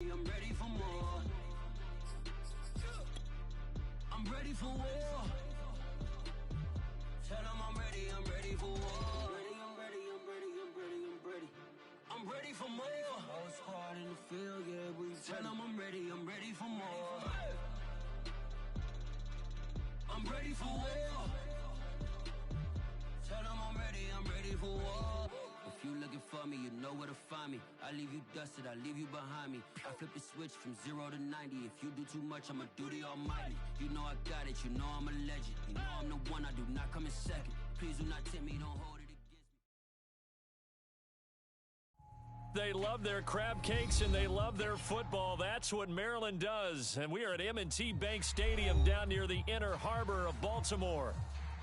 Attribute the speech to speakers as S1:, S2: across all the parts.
S1: I'm ready for more. I'm ready for war. Tell them I'm ready for war. I'm ready. I'm ready for more. Whole squad in the field, yeah, we tell them I'm ready for more. I'm ready for war. Tell them I'm ready for war. If you looking for me, you know where to find me. I leave you dusted, I leave you behind me. I flip the switch from 0 to 90. If you do too much, I'ma do the almighty. You know I got it, you know I'm a legend. You know I'm the one, I do not come in second. Please do not tempt me, don't hold it against me.
S2: They love their crab cakes and they love their football. That's what Maryland does. And we are at M&T Bank Stadium down near the Inner Harbor of Baltimore.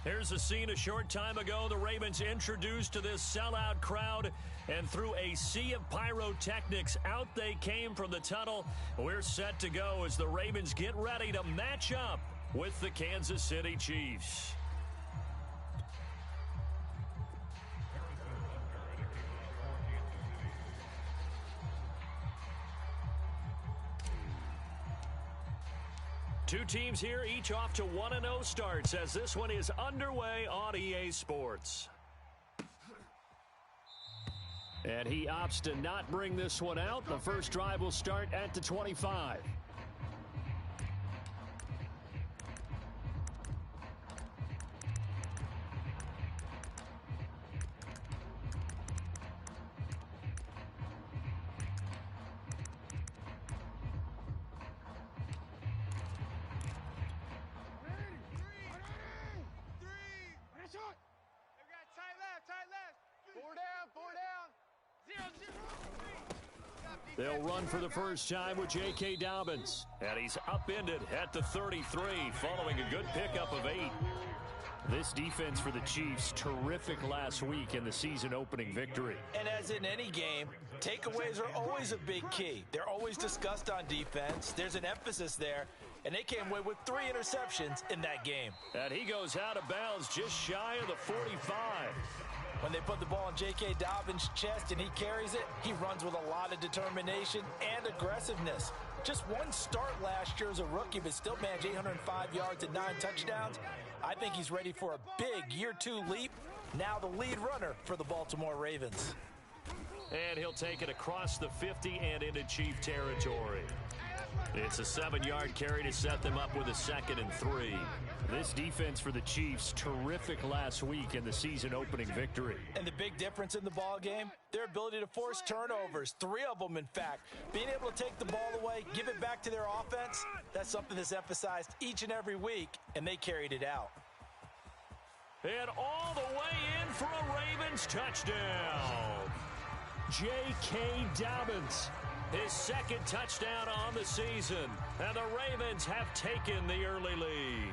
S2: Here's a scene a short time ago. The Ravens introduced to this sellout crowd, and through a sea of pyrotechnics, out they came from the tunnel. We're set to go as the Ravens get ready to match up with the Kansas City Chiefs. Two teams here, each off to 1-0 starts as this one is underway on EA Sports. And he opts to not bring this one out. The first drive will start at the 25. They'll run for the first time with J.K. Dobbins. And he's upended at the 33 following a good pickup of 8. This defense for the Chiefs, terrific last week in the season opening victory.
S3: And as in any game, takeaways are always a big key. They're always discussed on defense. There's an emphasis there. And they came away with 3 interceptions in that game.
S2: And he goes out of bounds just shy of the 45.
S3: When they put the ball in J.K. Dobbins' chest and he carries it, he runs with a lot of determination and aggressiveness. Just one start last year as a rookie, but still managed 805 yards and 9 touchdowns. I think he's ready for a big year 2 leap. Now the lead runner for the Baltimore Ravens.
S2: And he'll take it across the 50 and into Chief territory. It's a 7-yard carry to set them up with a 2nd and 3. This defense for the Chiefs, terrific last week in the season opening victory.
S3: And the big difference in the ball game, their ability to force turnovers, 3 of them in fact. Being able to take the ball away, give it back to their offense, that's something that's emphasized each and every week, and they carried it out.
S2: And all the way in for a Ravens touchdown. J.K. Dobbins, his 2nd touchdown on the season. And the Ravens have taken the early lead.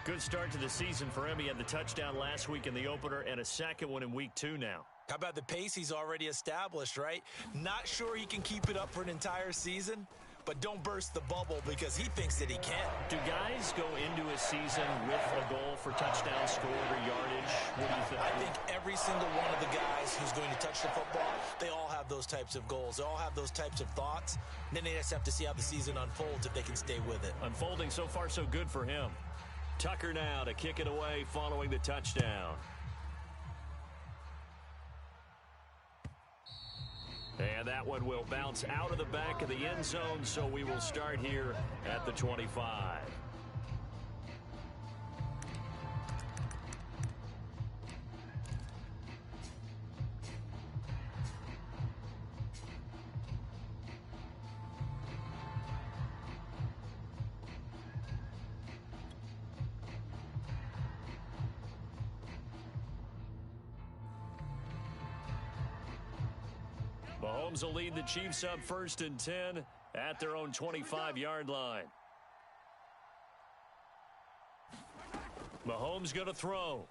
S2: Good start to the season for him. He had the touchdown last week in the opener and a 2nd one in week 2 now.
S3: How about the pace he's already established, right? Not sure he can keep it up for an entire season, but don't burst the bubble because he thinks that he can.
S2: Do guys go into a season with a goal for touchdown scored or yardage? What do you think?
S3: I think every single one of the guys who's going to touch the football, they all have those types of goals. They all have those types of thoughts. And then they just have to see how the season unfolds if they can stay with it.
S2: Unfolding so far so good for him. Tucker now to kick it away following the touchdown. And that one will bounce out of the back of the end zone, so we will start here at the 25. Mahomes will lead the Chiefs up 1st and 10 at their own 25-yard line. Mahomes going to throw.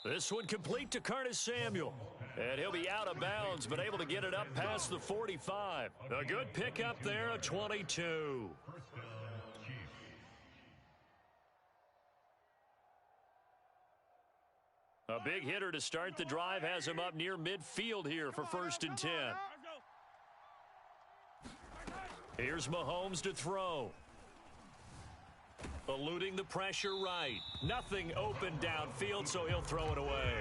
S2: This one complete to Curtis Samuel. And he'll be out of bounds, but able to get it up past the 45. A good pickup there, a 22. A big hitter to start the drive has him up near midfield here for 1st and 10. Here's Mahomes to throw. Eluding the pressure right. Nothing open downfield, so he'll throw it away.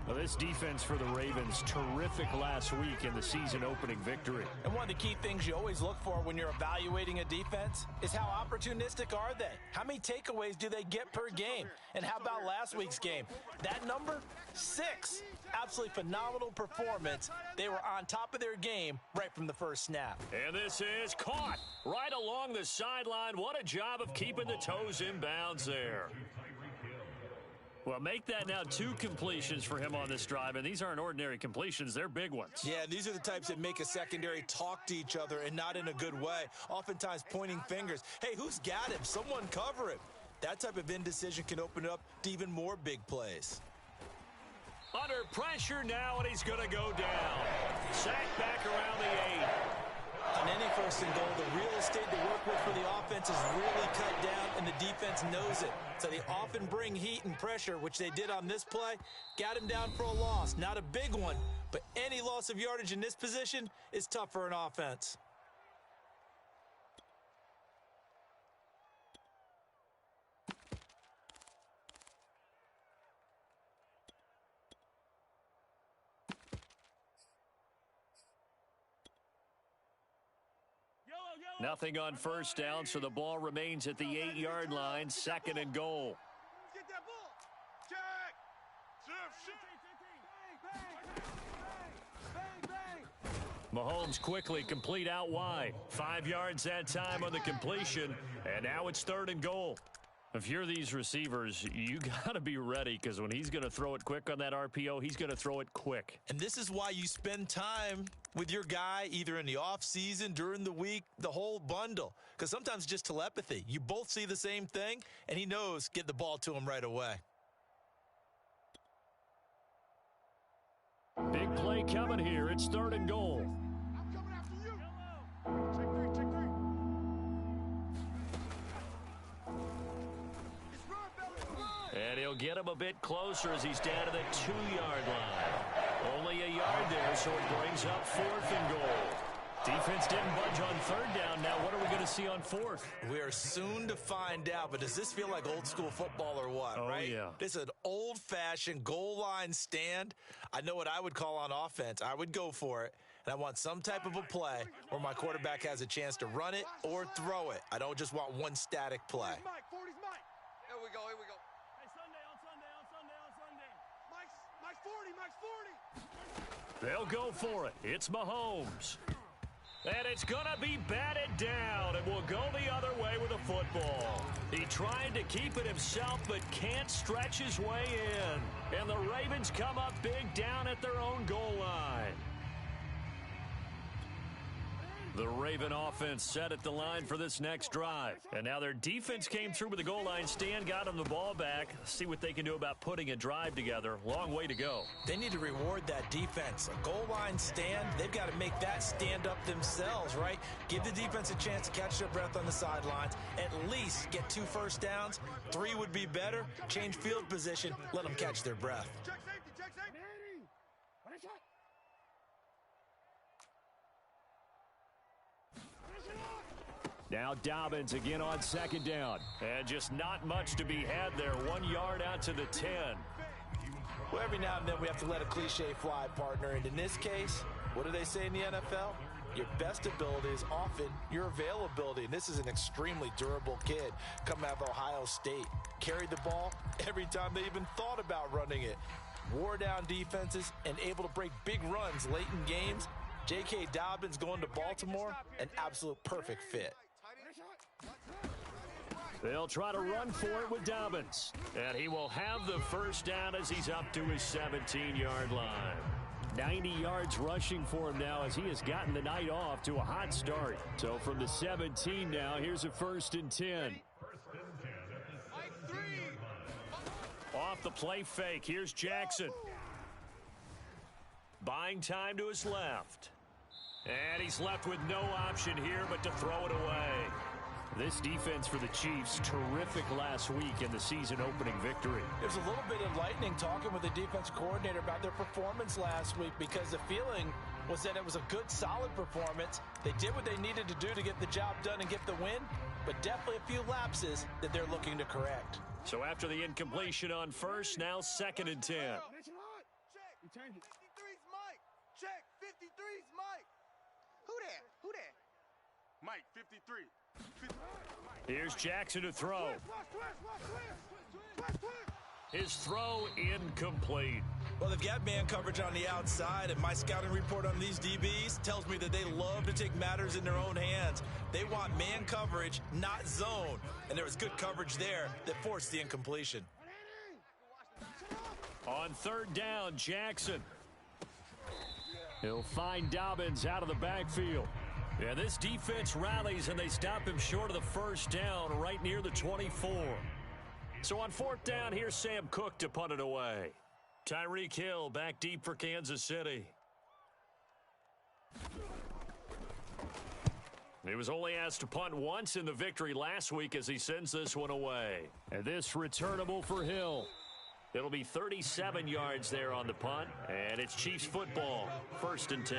S2: Well, this defense for the Ravens, terrific last week in the season-opening victory.
S3: And one of the key things you always look for when you're evaluating a defense is how opportunistic are they? How many takeaways do they get per game? And how about last week's game? That number, 6. Absolutely phenomenal performance. They were on top of their game right from the first snap.
S2: And this is caught right along the sideline. What a job of keeping the toes in bounds there. Well, make that now 2 completions for him on this drive, and these aren't ordinary completions. They're big ones.
S3: Yeah, these are the types that make a secondary talk to each other and not in a good way, oftentimes pointing fingers. Hey, who's got him? Someone cover him. That type of indecision can open it up to even more big plays.
S2: Under pressure now, and he's going to go down. Sacked back around the 8.
S3: On any 1st and goal, the real estate to work with for the offense is really cut down, and the defense knows it. So they often bring heat and pressure, which they did on this play. Got him down for a loss. Not a big one, but any loss of yardage in this position is tough for an offense.
S2: Nothing on 1st down, so the ball remains at the 8-yard line, 2nd and goal.
S4: Get that ball. Check.
S2: Mahomes quickly complete out wide. 5 yards that time on the completion, and now it's 3rd and goal. If you're these receivers, you got to be ready, because when he's going to throw it quick on that RPO, he's going to throw it quick.
S3: And this is why you spend time with your guy either in the offseason, during the week, the whole bundle. Because sometimes just telepathy. You both see the same thing, and he knows get the ball to him right away.
S2: Big play coming here. It's 3rd and goal.
S4: I'm coming after you. Check 3, check 3.
S2: And he'll get him a bit closer as he's down to the 2-yard line. Only a yard there, so it brings up 4th and goal. Defense didn't budge on 3rd down. Now what are we going to see on 4th?
S3: We are soon to find out, but does this feel like old school football or what, right?
S2: Yeah.
S3: This is an old-fashioned goal line stand. I know what I would call on offense. I would go for it, and I want some type of a play where my quarterback has a chance to run it or throw it. I don't just want one static play.
S4: 40's Mike.
S5: Here we go, here we go.
S4: Mike's 40.
S2: They'll go for it. It's Mahomes. And it's going to be batted down, and will go the other way with the football. He tried to keep it himself, but can't stretch his way in. And the Ravens come up big down at their own goal line. The Raven offense set at the line for this next drive. And now their defense came through with the goal line stand, got them the ball back. See what they can do about putting a drive together. Long way to go.
S3: They need to reward that defense. A goal line stand, they've got to make that stand up themselves, right? Give the defense a chance to catch their breath on the sidelines. At least get 2 first downs. 3 would be better. Change field position. Let them catch their breath.
S4: Check safety, check safety.
S2: Now Dobbins again on 2nd down. And just not much to be had there. 1 yard out to the 10.
S3: Well, every now and then we have to let a cliche fly, partner. And in this case, what do they say in the NFL? Your best ability is often your availability. And this is an extremely durable kid coming out of Ohio State. Carried the ball every time they even thought about running it. Wore down defenses and able to break big runs late in games. J.K. Dobbins going to Baltimore, an absolute perfect fit.
S2: They'll try to run for it with Dobbins. And he will have the first down as he's up to his 17-yard line. 90 yards rushing for him now as he has gotten the night off to a hot start. So from the 17 now, here's a 1st and 10. Off the play fake, here's Jackson. Buying time to his left. And he's left with no option here but to throw it away. This defense for the Chiefs, terrific last week in the season-opening victory.
S3: There's a little bit enlightening talking with the defense coordinator about their performance last week because the feeling was that it was a good, solid performance. They did what they needed to do to get the job done and get the win, but definitely a few lapses that they're looking to correct.
S2: So after the incompletion on first, now 2nd and 10.
S4: Check. 53's Mike. Check. 53's Mike.
S5: Who that?
S4: Mike, 53.
S2: Here's Jackson to throw. His throw incomplete.
S3: Well, they've got man coverage on the outside, and my scouting report on these DBs tells me that they love to take matters in their own hands. They want man coverage, not zone. And there was good coverage there that forced the incompletion.
S2: On 3rd down, Jackson. He'll find Dobbins out of the backfield. Yeah, this defense rallies, and they stop him short of the 1st down right near the 24. So on 4th down, here's Sam Cook to punt it away. Tyreek Hill back deep for Kansas City. He was only asked to punt once in the victory last week as he sends this one away. And this returnable for Hill. It'll be 37 yards there on the punt, and it's Chiefs football, 1st and 10.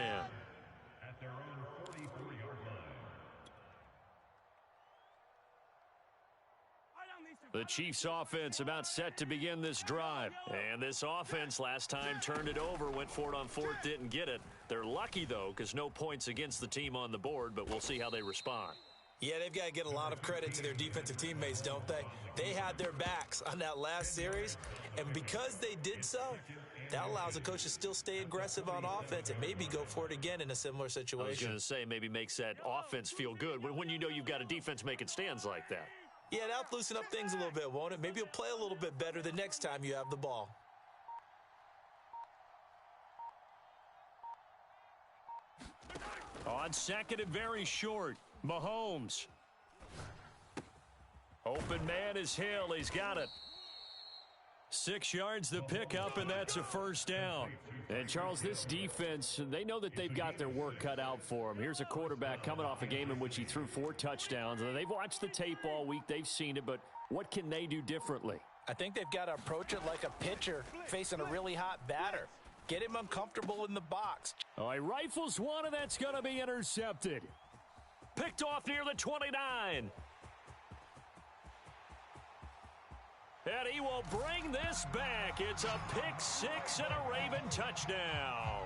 S2: The Chiefs offense about set to begin this drive. And this offense last time turned it over, went for it on 4th, didn't get it. They're lucky, though, because no points against the team on the board, but we'll see how they respond.
S3: Yeah, they've got to get a lot of credit to their defensive teammates, don't they? They had their backs on that last series, and because they did so, that allows the coach to still stay aggressive on offense and maybe go for it again in a similar situation.
S2: I was going to say, maybe makes that offense feel good when you know you've got a defense making stands like that.
S3: Yeah, that'll loosen up things a little bit, won't it? Maybe you'll play a little bit better the next time you have the ball.
S2: On 2nd and very short, Mahomes. Open man is Hill. He's got it. 6 yards the pickup, and that's a 1st down. And, Charles, this defense, they know that they've got their work cut out for them. Here's a quarterback coming off a game in which he threw 4 touchdowns. And they've watched the tape all week. They've seen it, but what can they do differently?
S3: I think they've got to approach it like a pitcher facing a really hot batter. Get him uncomfortable in the box.
S2: Oh, he rifles one, and that's going to be intercepted. Picked off near the 29. And he will bring this back. It's a pick 6 and a Raven touchdown.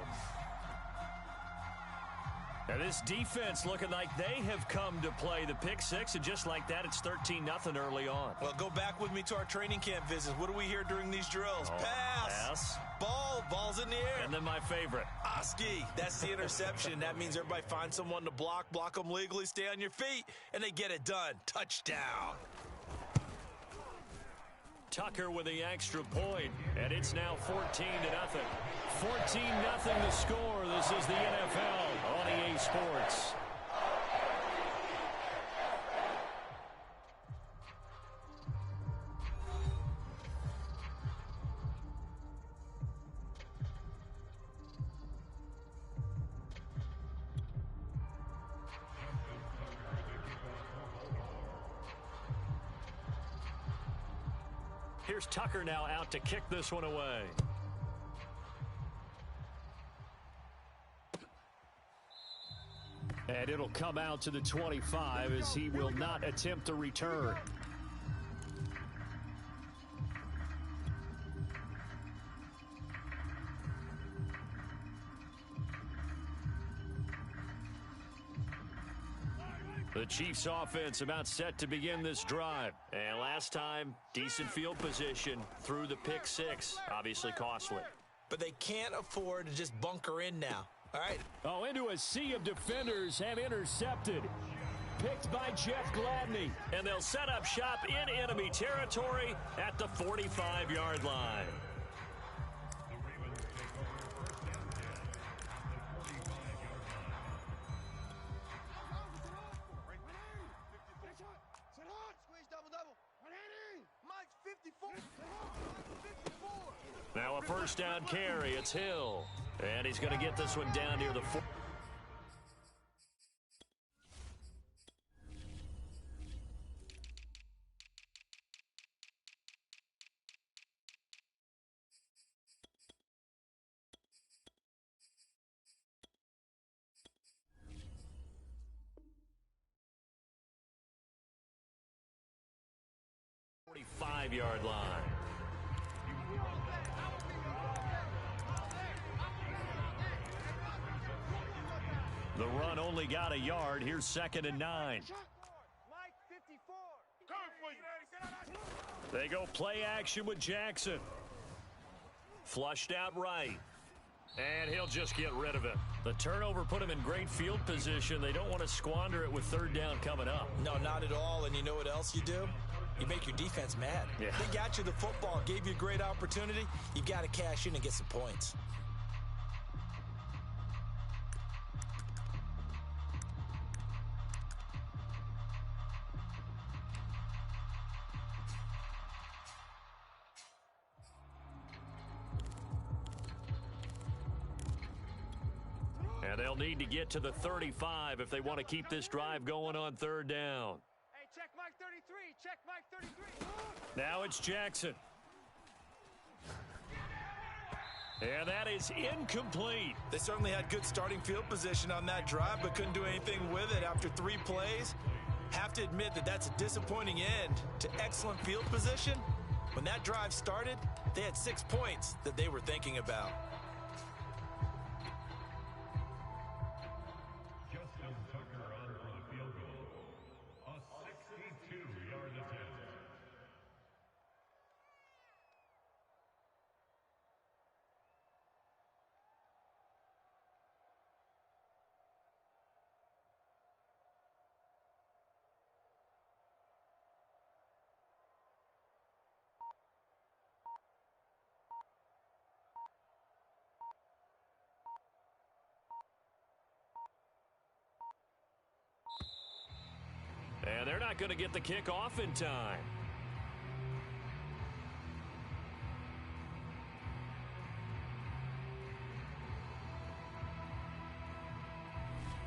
S2: And this defense looking like they have come to play. The pick 6, and just like that, it's 13-0 early on.
S3: Well, go back with me to our training camp visits. What do we hear during these drills? Pass. Ball's in the air.
S2: And then my favorite.
S3: Oski, that's the interception. That means everybody finds someone to block them legally, stay on your feet, and they get it done. Touchdown.
S2: Tucker with the extra point, and it's now 14-0. 14-0 the score. This is the NFL on EA Sports. Here's Tucker now out to kick this one away. And it'll come out to the 25 as he will not attempt a return. The Chiefs offense about set to begin this drive. And last time, decent field position through the pick 6. Obviously costly.
S3: But they can't afford to just bunker in now. All right.
S2: Oh, into a sea of defenders and intercepted. Picked by Jeff Gladney. And they'll set up shop in enemy territory at the 45-yard line. Now a first down carry. It's Hill. And he's going to get this one down near the 4. 5-yard line. The run only got a yard. Here's 2nd and 9. They go play action with Jackson. Flushed out right. And he'll just get rid of it. The turnover put him in great field position. They don't want to squander it with 3rd down coming up.
S3: No, not at all. And you know what else you do? You make your defense mad.
S2: Yeah.
S3: They got you the football, gave you a great opportunity. You got to cash in and get some points.
S2: And they'll need to get to the 35 if they want to keep this drive going on 3rd down.
S4: Hey, check Mike 33. Check Mike 33.
S2: Now it's Jackson. And that is incomplete.
S3: They certainly had good starting field position on that drive, but couldn't do anything with it after 3 plays. Have to admit that that's a disappointing end to excellent field position. When that drive started, they had 6 points that they were thinking about.
S2: And they're not going to get the kick off in time.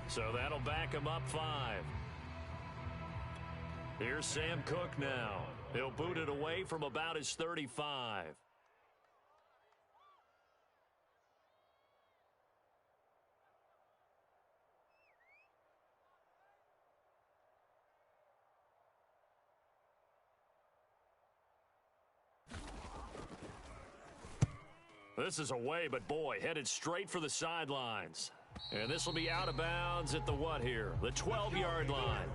S2: So that'll back him up 5. Here's Sam Cook now. He'll boot it away from about his 35. This is away, but boy, headed straight for the sidelines. And this will be out of bounds at the what here? The 12-yard line.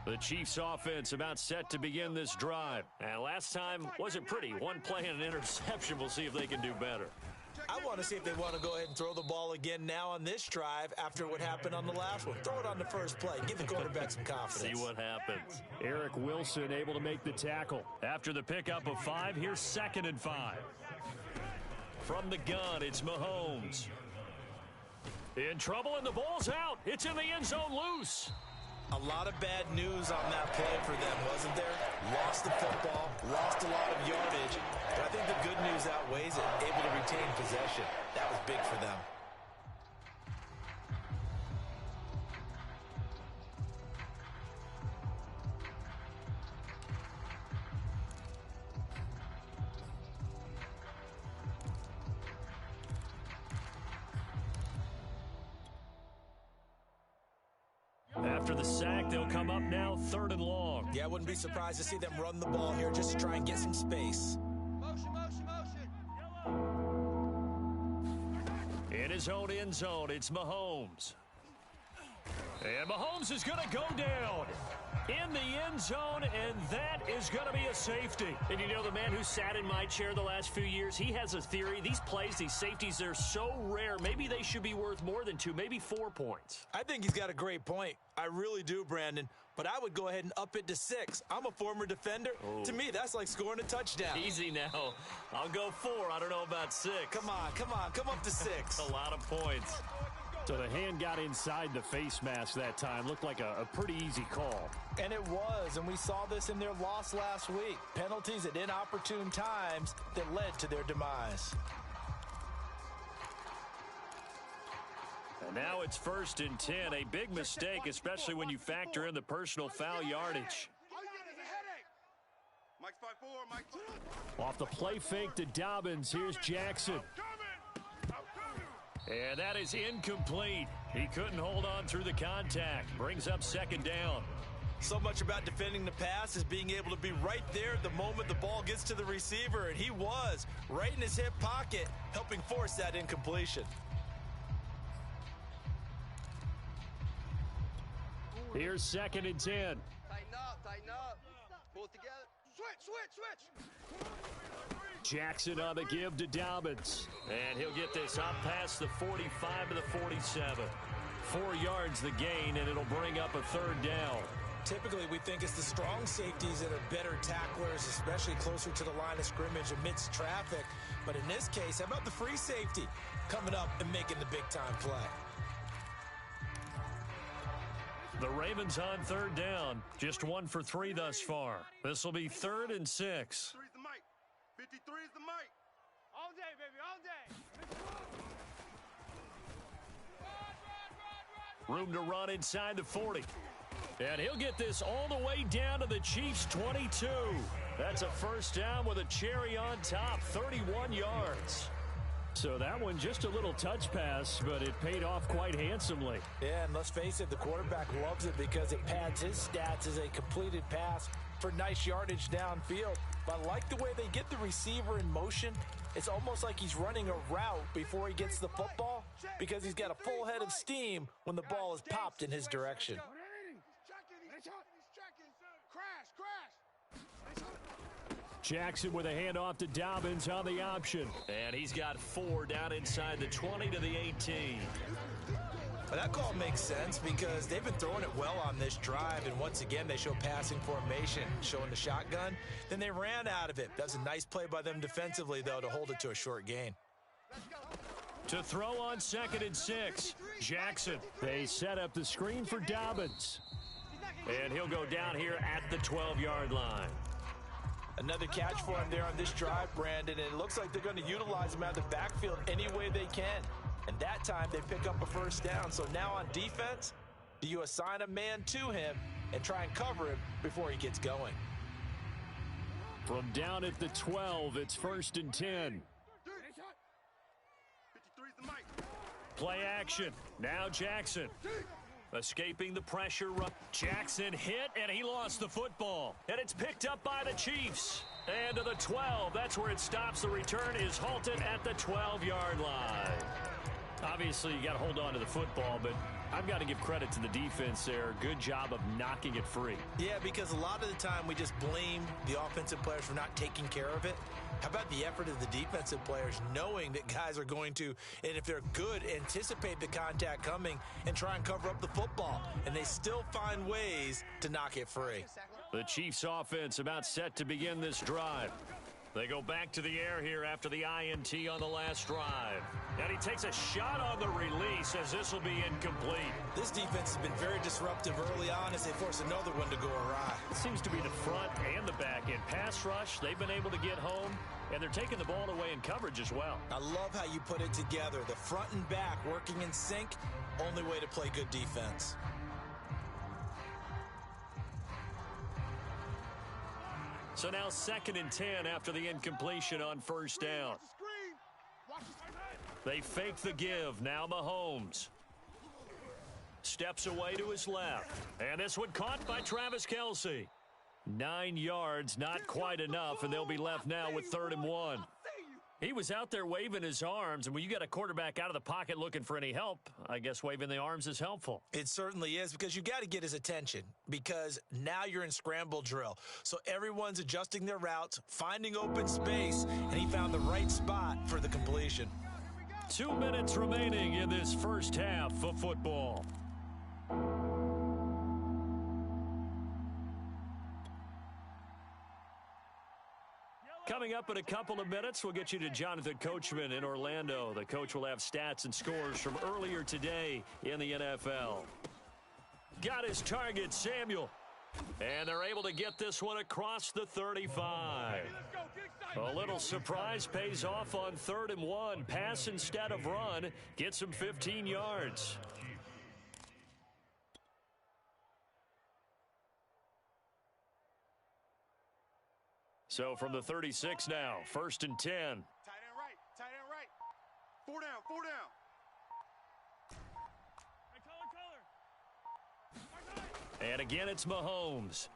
S2: The Chiefs offense about set to begin this drive. And last time wasn't pretty. One play and an interception. We'll see if they can do better.
S3: I want to see if they want to go ahead and throw the ball again now on this drive after what happened on the last one. Throw it on the first play. Give the quarterback some confidence.
S2: See what happens. Eric Wilson able to make the tackle. After the pickup of 5, here's 2nd and 5. From the gun, it's Mahomes. In trouble, and the ball's out. It's in the end zone loose.
S3: A lot of bad news on that play for them, wasn't there? Lost the football, lost a lot of yardage, but I think the good news outweighs it. Able to retain possession. That was big for them.
S2: After the sack, they'll come up now 3rd and long.
S3: Yeah, I wouldn't be surprised to see them run the ball here just to try and get some space.
S5: Motion, motion, motion.
S2: In his own end zone, it's Mahomes. And Mahomes is going to go down in the end zone, and that is going to be a safety. And you know, the man who sat in my chair the last few years, he has a theory. These plays, these safeties, they're so rare. Maybe they should be worth more than 2, maybe 4 points.
S3: I think he's got a great point. I really do, Brandon. But I would go ahead and up it to 6. I'm a former defender.
S2: Oh.
S3: To me, that's like scoring a touchdown.
S2: Easy now. I'll go 4. I don't know about 6.
S3: Come on, come on. Come up to 6.
S2: A lot of points. So the hand got inside the face mask that time. Looked like a pretty easy call.
S3: And it was, and we saw this in their loss last week. Penalties at inopportune times that led to their demise.
S2: And now it's 1st and 10. A big mistake, especially when you factor in the personal foul yardage.
S4: Mike's 5'4", Mike.
S2: Off the play fake to Dobbins, here's Jackson. And that is incomplete. He couldn't hold on through the contact. Brings up 2nd down.
S3: So much about defending the pass is being able to be right there the moment the ball gets to the receiver, and he was right in his hip pocket, helping force that incompletion.
S2: Here's 2nd and 10.
S5: Tighten up. Pull it together. Switch.
S2: Jackson on the give to Dobbins. And he'll get this up past the 45 to the 47. 4 yards the gain, and it'll bring up a 3rd down.
S3: Typically, we think it's the strong safeties that are better tacklers, especially closer to the line of scrimmage amidst traffic. But in this case, how about the free safety coming up and making the big-time play?
S2: The Ravens on 3rd down. Just 1 for 3 thus far. This will be 3rd and 6.
S4: 53 is the mic. 53 is the mic.
S5: All day, baby, all day.
S2: Room to run inside the 40. And he'll get this all the way down to the Chiefs' 22. That's a 1st down with a cherry on top, 31 yards. So that one just a little touch pass, but it paid off quite handsomely.
S3: Yeah, and let's face it, the quarterback loves it because it pads his stats as a completed pass for nice yardage downfield. But I like the way they get the receiver in motion. It's almost like he's running a route before he gets the football because he's got a full head of steam when the ball is popped in his direction.
S2: Jackson with a handoff to Dobbins on the option. And he's got 4 down inside the 20 to the 18.
S3: But that call makes sense because they've been throwing it well on this drive, and once again they show passing formation, showing the shotgun. Then they ran out of it. That's a nice play by them defensively, though, to hold it to a short gain.
S2: To throw on 2nd and 6, Jackson. They set up the screen for Dobbins. And he'll go down here at the 12-yard line.
S3: Another catch for him there on this drive, Brandon, and it looks like they're going to utilize him out of the backfield any way they can. And that time they pick up a 1st down. So now on defense, do you assign a man to him and try and cover him before he gets going?
S2: From down at the 12, it's 1st and 10.
S4: 53 is the mic.
S2: Play action. Now Jackson. Escaping the pressure. Jackson hit, and he lost the football. And it's picked up by the Chiefs. And to the 12. That's where it stops. The return is halted at the 12-yard line. Obviously, you got to hold on to the football, but I've got to give credit to the defense there. Good job of knocking it free.
S3: Yeah, because a lot of the time we just blame the offensive players for not taking care of it. How about the effort of the defensive players knowing that guys are going to, and if they're good, anticipate the contact coming and try and cover up the football. And they still find ways to knock it free.
S2: The Chiefs offense about set to begin this drive. They go back to the air here after the INT on the last drive. And he takes a shot on the release as this will be incomplete.
S3: This defense has been very disruptive early on as they force another one to go awry.
S2: It seems to be the front and the back end. Pass rush, they've been able to get home, and they're taking the ball away in coverage as well.
S3: I love how you put it together. The front and back working in sync, only way to play good defense.
S2: So now 2nd and 10 after the incompletion on 1st down. They fake the give. Now Mahomes steps away to his left. And this one caught by Travis Kelce. 9 yards, not quite enough, and they'll be left now with 3rd and 1. He was out there waving his arms, and when you got a quarterback out of the pocket looking for any help, I guess waving the arms is helpful.
S3: It certainly is, because you got to get his attention, because now you're in scramble drill. So everyone's adjusting their routes, finding open space, and he found the right spot for the completion.
S2: 2 minutes remaining in this first half of football. Coming up in a couple of minutes, we'll get you to Jonathan Coachman in Orlando. The coach will have stats and scores from earlier today in the NFL. Got his target, Samuel. And they're able to get this one across the 35.
S4: Let's go. Get excited.
S2: A little surprise pays off on 3rd and 1. Pass instead of run. Gets him 15 yards. So from the 36 now, 1st and 10.
S4: Tight end right. Tight end right. 4 down. 4 down.
S2: And again, it's Mahomes.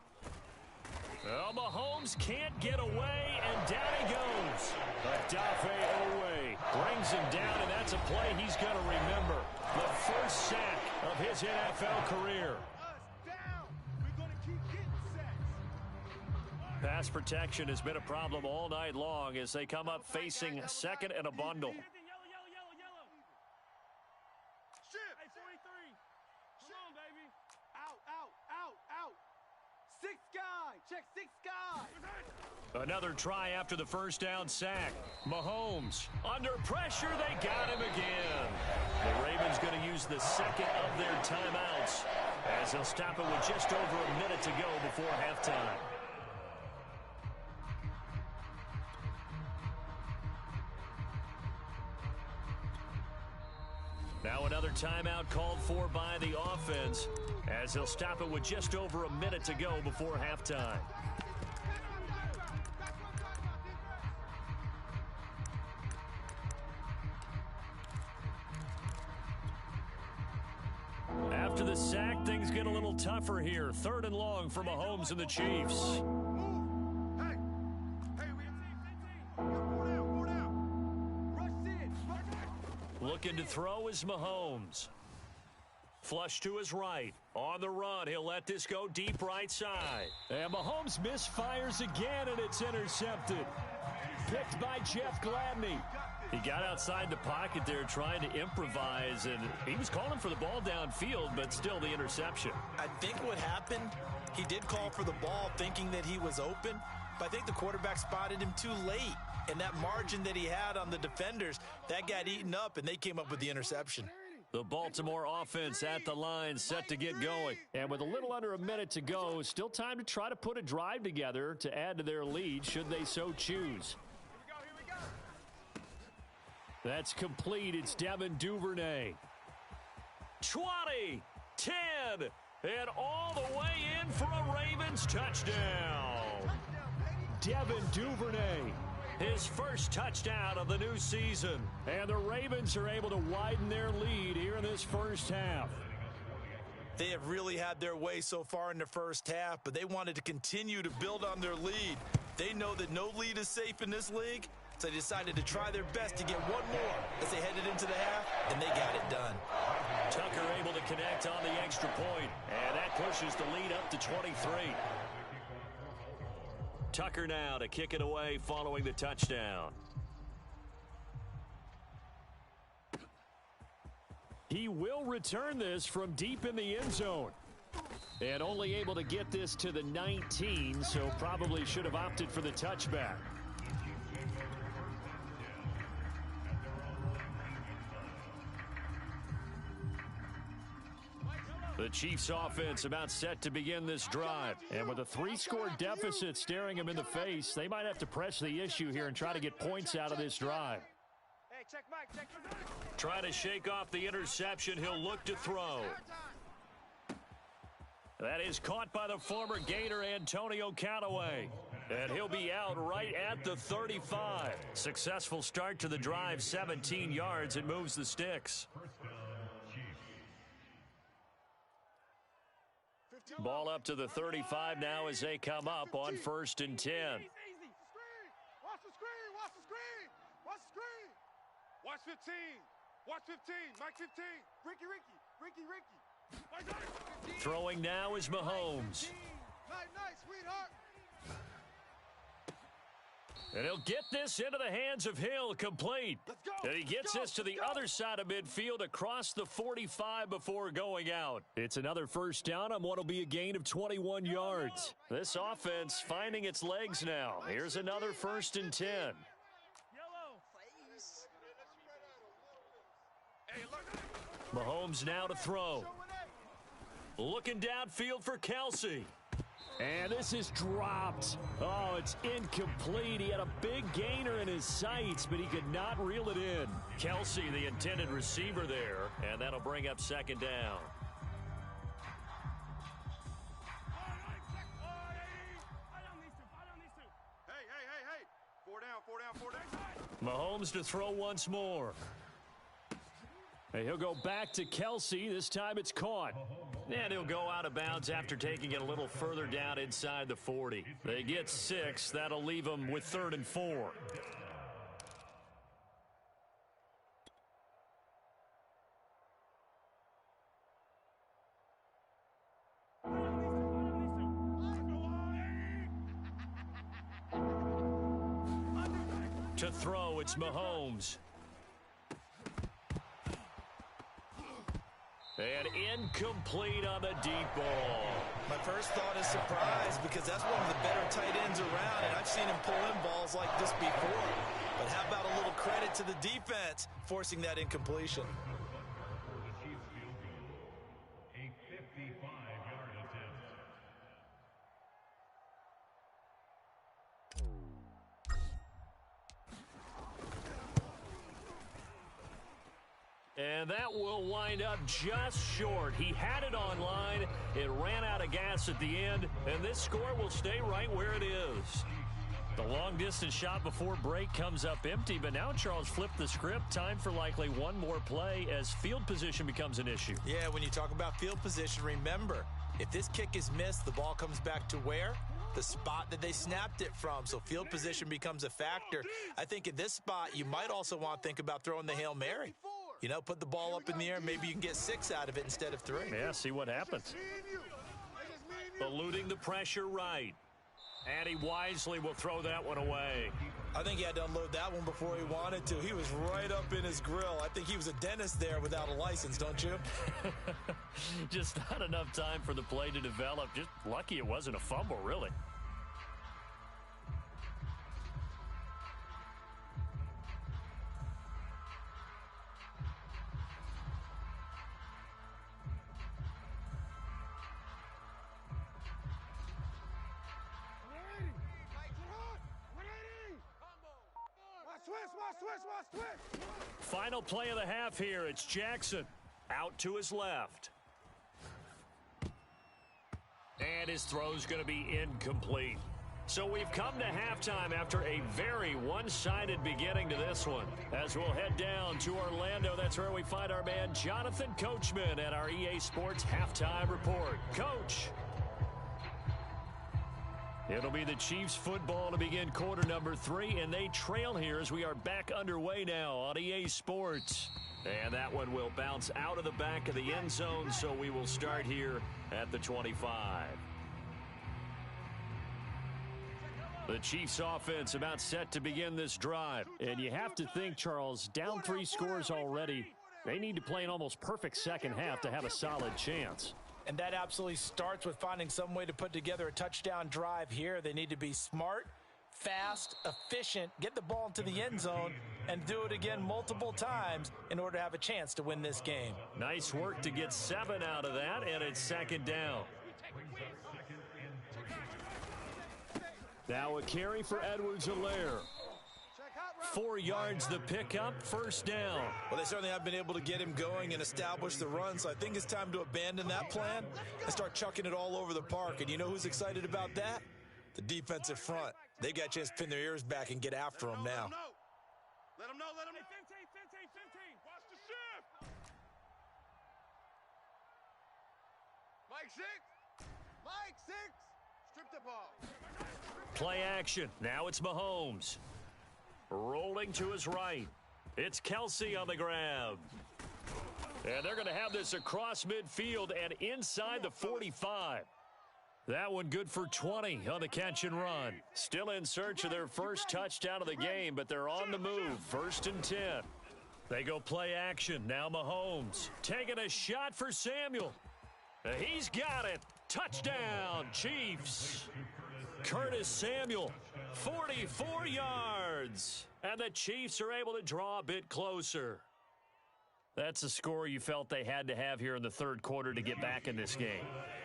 S2: Well, Mahomes can't get away, and down he goes. Adafe away. Brings him down, and that's a play he's going to remember. The first sack of his NFL career.
S4: Down. We're going to keep getting sacks.
S2: Pass protection has been a problem all night long as they come up facing second and a bundle.
S4: Shift.
S5: Hey, 43. Come on, baby.
S4: Out. 6 guy. Check 6 guy.
S2: Another try after the first down sack. Mahomes under pressure. They got him again. The Ravens going to use the second of their timeouts as they'll stop it with just over a minute to go before halftime. Now another timeout called for by the offense as they'll stop it with just over a minute to go before halftime. After the sack, things get a little tougher here. 3rd and long for Mahomes and the Chiefs. Looking to throw is Mahomes. Flush to his right. On the run, he'll let this go deep right side. And Mahomes misfires again, and it's intercepted. Picked by Jeff Gladney. He got outside the pocket there trying to improvise, and he was calling for the ball downfield, but still the interception.
S3: I think what happened, he did call for the ball thinking that he was open, but I think the quarterback spotted him too late. And that margin that he had on the defenders, that got eaten up, and they came up with the interception.
S2: The Baltimore offense at the line, set to get going. And with a little under a minute to go, still time to try to put a drive together to add to their lead should they so choose.
S4: Here we go.
S2: That's complete. It's Devin Duvernay. 20, 10, and all the way in for a Ravens touchdown. Devin Duvernay. His first touchdown of the new season. And the Ravens are able to widen their lead here in this first half.
S3: They have really had their way so far in the first half, but they wanted to continue to build on their lead. They know that no lead is safe in this league, so they decided to try their best to get one more as they headed into the half, and they got it done.
S2: Tucker able to connect on the extra point, and that pushes the lead up to 23. Tucker now to kick it away following the touchdown. He will return this from deep in the end zone. And only able to get this to the 19, so probably should have opted for the touchback. The Chiefs offense about set to begin this drive. And with a 3-score deficit staring them in the face, they might have to press the issue here and try to get points out of this drive.
S5: Hey, check Mike, check Mike.
S2: Trying to shake off the interception, he'll look to throw. That is caught by the former Gator Antonio Callaway. And he'll be out right at the 35. Successful start to the drive, 17 yards. It moves the sticks. Ball up to the 35 now as they come up on 1st and 10.
S4: Easy. Watch the screen. Watch the screen. Watch the screen. Watch 15. Watch 15. Mike 15. Ricky.
S2: Throwing now is Mahomes.
S4: Nice, sweetheart.
S2: And he'll get this into the hands of Hill, complete.
S4: Let's go.
S2: And he gets this to the other side of midfield across the 45 before going out. It's another first down on what will be a gain of 21 yards. This offense finding its legs now. Here's another 1st and 10. Mahomes now to throw. Looking downfield for Kelsey. And this is dropped. Oh, it's incomplete. He had a big gainer in his sights, but he could not reel it in. Kelsey, the intended receiver there, and that'll bring up second down.
S4: Hey. 4 down.
S2: Mahomes to throw once more. And he'll go back to Kelsey. This time it's caught. And he'll go out of bounds after taking it a little further down inside the 40. They get 6. That'll leave them with 3rd and 4. To throw, it's Mahomes. And incomplete on the deep ball.
S3: My first thought is surprise because that's one of the better tight ends around, and I've seen him pull in balls like this before. But how about a little credit to the defense forcing that incompletion?
S6: A 55-yard attempt.
S2: And that will wind up just short. He had it on line. It ran out of gas at the end, and this score will stay right where it is. The long-distance shot before break comes up empty, but now Charles flipped the script. Time for likely one more play as field position becomes an issue.
S3: Yeah, when you talk about field position, remember, if this kick is missed, the ball comes back to where? The spot that they snapped it from, so field position becomes a factor. I think at this spot, you might also want to think about throwing the Hail Mary. You know, put the ball up in the air. Maybe you can get 6 out of it instead of 3.
S2: Yeah, see what happens. Eluding the pressure right. And he wisely will throw that one away.
S3: I think he had to unload that one before he wanted to. He was right up in his grill. I think he was a dentist there without a license, don't you?
S2: Just not enough time for the play to develop. Just lucky it wasn't a fumble, really. Final play of the half here. It's Jackson out to his left. And his throw's going to be incomplete. So we've come to halftime after a very one-sided beginning to this one. As we'll head down to Orlando, that's where we find our man Jonathan Coachman at our EA Sports Halftime Report. Coach. It'll be the Chiefs football to begin quarter number 3, and they trail here as we are back underway now on EA Sports. And that one will bounce out of the back of the end zone, so we will start here at the 25. The Chiefs offense about set to begin this drive. And you have to think, Charles, down 3 scores already. They need to play an almost perfect second half to have a solid chance.
S3: And that absolutely starts with finding some way to put together a touchdown drive here. They need to be smart, fast, efficient, get the ball into the end zone, and do it again multiple times in order to have a chance to win this game.
S2: Nice work to get 7 out of that, and it's second down. Now a carry for Edwards-Helaire. 4 yards the pickup, first down.
S3: Well, they certainly have been able to get him going and establish the run, so I think it's time to abandon that plan and start chucking it all over the park. And you know who's excited about that? The defensive front. They got a chance to pin their ears back and get after him now.
S4: Let him know. 15. Watch the shift. Mike 6. Strip the ball.
S2: Play action. Now it's Mahomes. Rolling to his right. It's Kelsey on the grab. And they're going to have this across midfield and inside the 45. That one good for 20 on the catch and run. Still in search of their first touchdown of the game, but they're on the move. 1st and 10. They go play action. Now Mahomes taking a shot for Samuel. He's got it. Touchdown, Chiefs. Curtis Samuel, 44 yards. And the Chiefs are able to draw a bit closer. That's a score you felt they had to have here in the third quarter to get back in this game.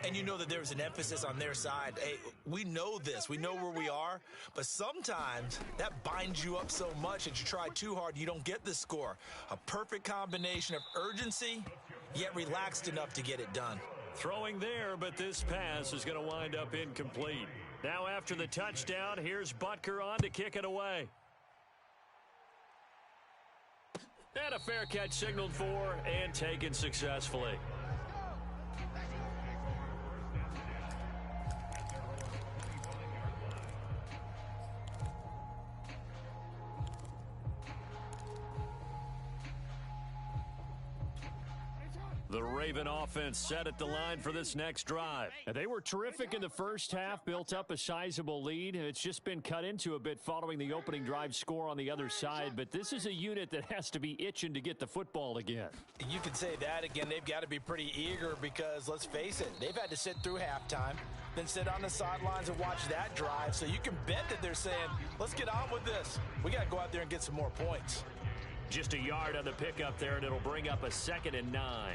S3: And you know that there was an emphasis on their side. Hey, we know this. We know where we are. But sometimes that binds you up so much that you try too hard, you don't get the score. A perfect combination of urgency, yet relaxed enough to get it done.
S2: Throwing there, but this pass is going to wind up incomplete. Now after the touchdown, here's Butker on to kick it away. And a fair catch signaled for and taken successfully. The Raven offense set at the line for this next drive. And they were terrific in the first half, built up a sizable lead, and it's just been cut into a bit following the opening drive score on the other side. But this is a unit that has to be itching to get the football again.
S3: You can say that again. They've got to be pretty eager because, let's face it, they've had to sit through halftime, then sit on the sidelines and watch that drive. So you can bet that they're saying, let's get on with this. We got to go out there and get some more points.
S2: Just a yard on the pickup there, and it'll bring up a 2nd and 9.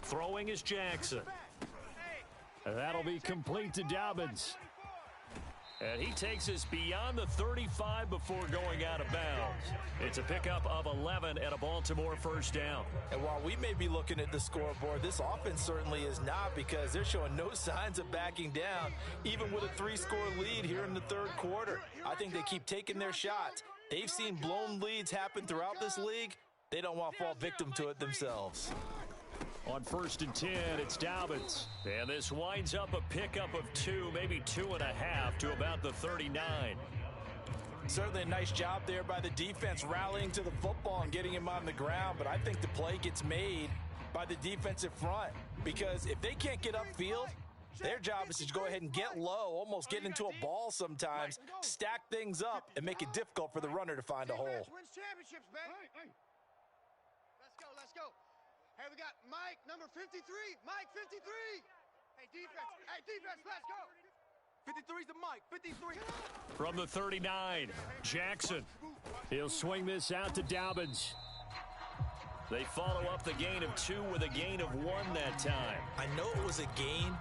S2: Throwing is Jackson. That'll be complete to Dobbins. And he takes us beyond the 35 before going out of bounds. It's a pickup of 11 and a Baltimore first down.
S3: And while we may be looking at the scoreboard, this offense certainly is not, because they're showing no signs of backing down, even with a 3-score lead here in the third quarter. I think they keep taking their shots. They've seen blown leads happen throughout this league. They don't want to fall victim to it themselves.
S2: On 1st and 10, it's Dobbins. And this winds up a pickup of 2, maybe 2.5 to about the 39.
S3: Certainly a nice job there by the defense rallying to the football and getting him on the ground. But I think the play gets made by the defensive front, because if they can't get upfield, their job is to go ahead and get low, almost get into a ball sometimes, stack things up, and make it difficult for the runner to find a hole.
S5: Wins championships, baby. Let's go. Hey, we got Mike, number 53. Mike, 53. Hey, defense, let's go. 53's the Mike, 53.
S2: From the 39, Jackson. He'll swing this out to Dobbins. They follow up the gain of 2 with a gain of 1 that time.
S3: I know it was a gain,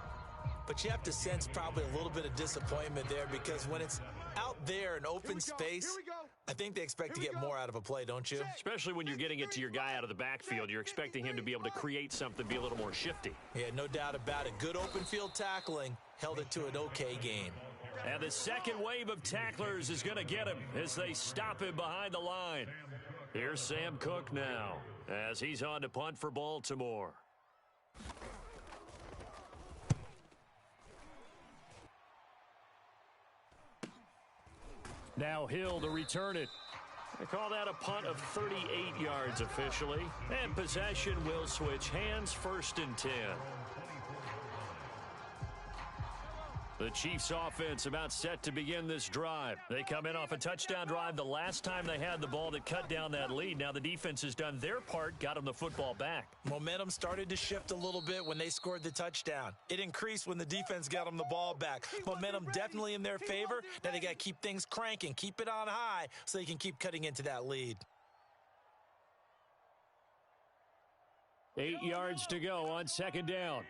S3: but you have to sense probably a little bit of disappointment there, because when it's out there in open space, I think they expect to get more out of a play, don't you?
S2: Especially when you're getting it to your guy out of the backfield. You're expecting him to be able to create something, be a little more shifty.
S3: Yeah, no doubt about it. Good open field tackling held it to an okay gain.
S2: And the second wave of tacklers is going to get him as they stop him behind the line. Here's Sam Cook now as he's on to punt for Baltimore. Now Hill to return it. They call that a punt of 38 yards officially. And possession will switch hands, 1st and 10. The Chiefs offense about set to begin this drive. They come in off a touchdown drive the last time they had the ball that cut down that lead. Now the defense has done their part, got them the football back.
S3: Momentum started to shift a little bit when they scored the touchdown. It increased when the defense got them the ball back. Momentum definitely in their favor. Now they got to keep things cranking, keep it on high so they can keep cutting into that lead.
S2: 8 yards to go on 2nd down.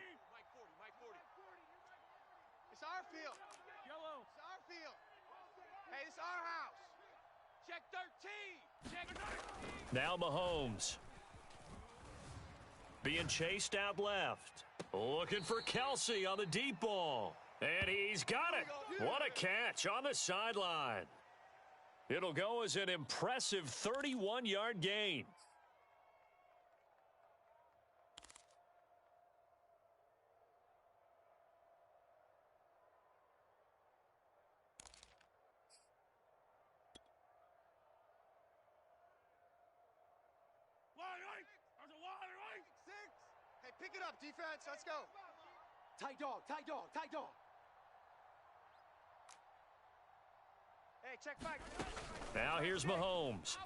S5: It's our field. Yellow. It's our field. Hey, it's our house. Check 13. Check 13.
S2: Now Mahomes. Being chased out left. Looking for Kelsey on the deep ball. And he's got it. What a catch on the sideline. It'll go as an impressive 31-yard gain.
S5: Hey, pick it up, defense. Let's go.
S7: Tight dog, tight dog, tight dog.
S5: Hey, check back.
S2: Now here's Mahomes.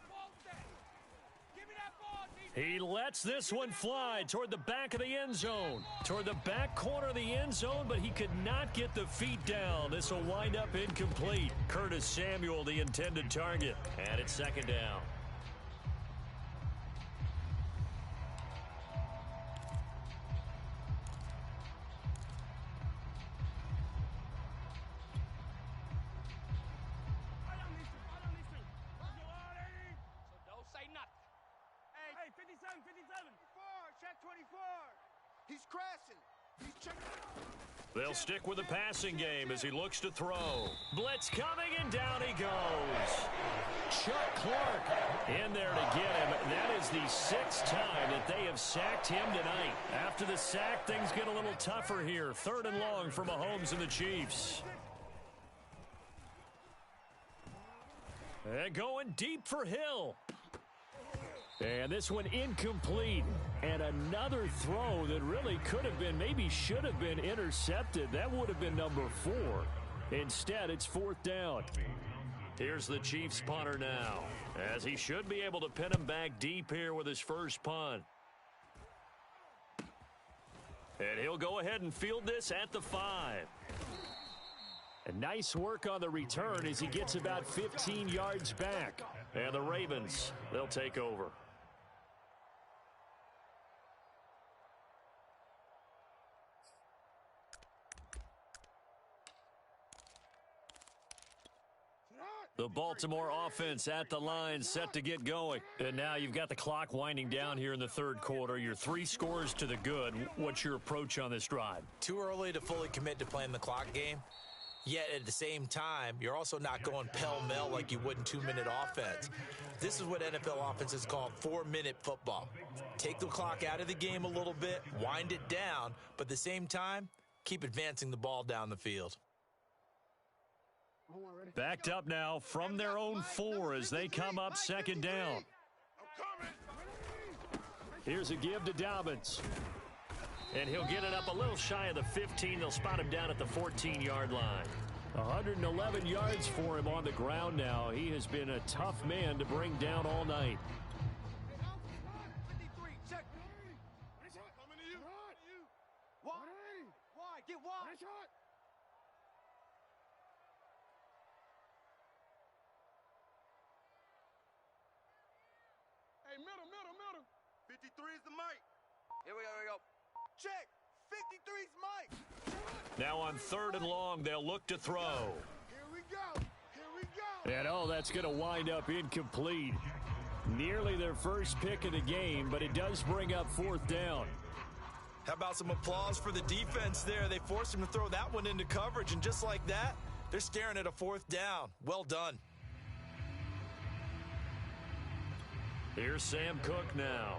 S2: He lets this one fly toward the back of the end zone. Toward the back corner of the end zone, but he could not get the feet down. This will wind up incomplete. Curtis Samuel, the intended target. And it's second down.
S5: Hey, 57. Check 24. He's crashing. He's checking.
S2: They'll stick with the passing game as he looks to throw. Blitz coming, and down he goes. Chuck Clark in there to get him. That is the 6th time that they have sacked him tonight. After the sack, things get a little tougher here. 3rd and long for Mahomes and the Chiefs. And going deep for Hill. And this one incomplete. And another throw that really could have been, maybe should have been intercepted. That would have been number 4. Instead, it's 4th down. Here's the Chiefs punter now, as he should be able to pin him back deep here with his first punt. And he'll go ahead and field this at the 5. And nice work on the return as he gets about 15 yards back. And the Ravens, they'll take over. The Baltimore offense at the line, set to get going. And now you've got the clock winding down here in the 3rd quarter. You're 3 scores to the good. What's your approach on this drive?
S3: Too early to fully commit to playing the clock game. Yet at the same time, you're also not going pell-mell like you would in 2-minute offense. This is what NFL offenses call 4-minute football. Take the clock out of the game a little bit, wind it down, but at the same time, keep advancing the ball down the field.
S2: Backed up now from their own 4 as they come up 2nd down. Here's a give to Dobbins. And he'll get it up a little shy of the 15. They'll spot him down at the 14-yard line. 111 yards for him on the ground now. He has been a tough man to bring down all night.
S5: 53, check. Coming to you. Why? Get wide. Hey, middle. 53 is the mic. Here we go. Check. 53's Mike.
S2: Now on 3rd and long, they'll look to throw.
S5: Here we go.
S2: And that's going to wind up incomplete. Nearly their first pick of the game, but it does bring up 4th down.
S3: How about some applause for the defense there? They forced him to throw that one into coverage, and just like that, they're staring at a 4th down. Well done.
S2: Here's Sam Cook now